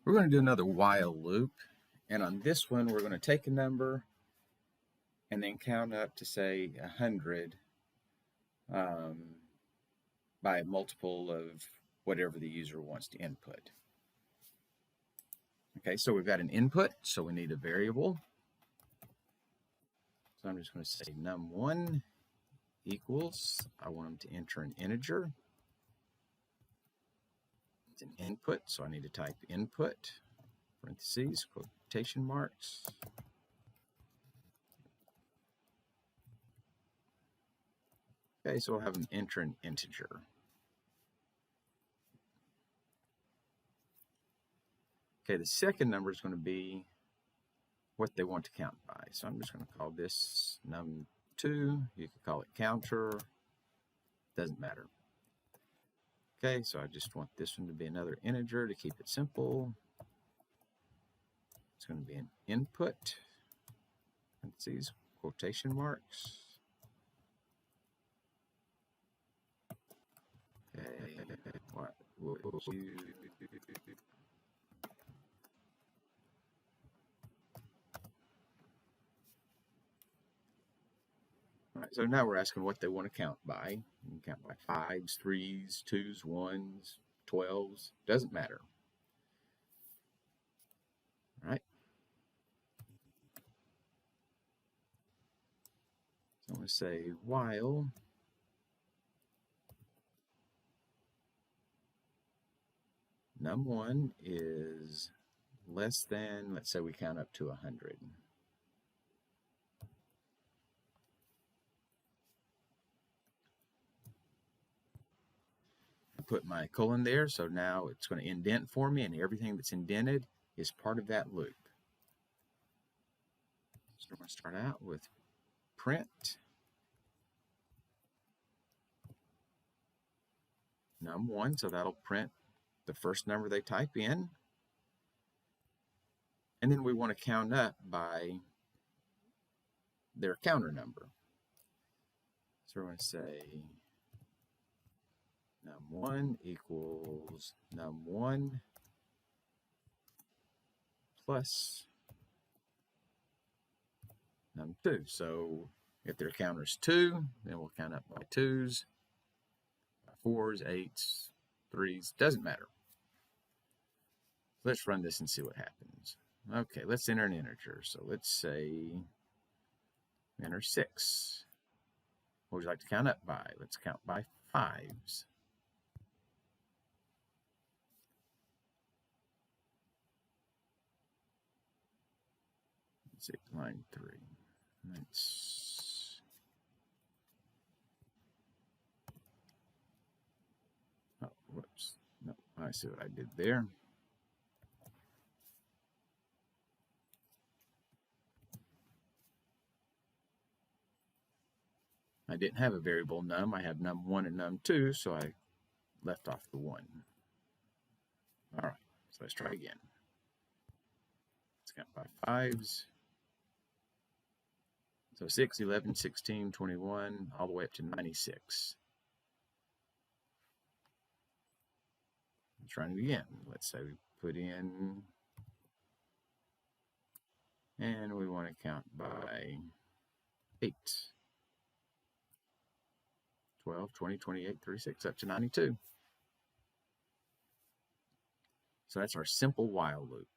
We're going to do another while loop, and on this one we're going to take a number and then count up to say 100 by a multiple of whatever the user wants to input. Okay, so we've got an input, so we need a variable. So I'm just going to say num1 equals, I want them to enter an integer. It's an input, so I need to type input, parentheses, quotation marks. Okay, so we'll have them enter an integer. Okay, the second number is going to be what they want to count by. So I'm just going to call this num2. You could call it counter. Doesn't matter. Okay, so I just want this one to be another integer to keep it simple. It's going to be an input. Parentheses, quotation marks. Okay, what will you... All right, so now we're asking what they want to count by. You can count by 5s, 3s, 2s, 1s, 12s, doesn't matter. All right. So I'm going to say while num1 is less than, let's say we count up to 100. Put my colon there, so now it's going to indent for me, and everything that's indented is part of that loop. So we're going to start out with print num1, so that'll print the first number they type in, and then we want to count up by their counter number. So we're going to say num1 equals num1 plus num2. So if their counter is 2, then we'll count up by 2s, by 4s, 8s, 3s, doesn't matter. Let's run this and see what happens. Okay, let's enter an integer. So let's say enter 6. What would you like to count up by? Let's count by 5s. Let's see, line 3. Let's... Oh, whoops. No, I see what I did there. I didn't have a variable num. I had num1 and num2, so I left off the 1. All right, so let's try again. Let's count by 5s. So 6, 11, 16, 21, all the way up to 96. Let's try it again. Let's say we put in, and we want to count by 8. 12, 20, 28, 36, up to 92. So that's our simple while loop.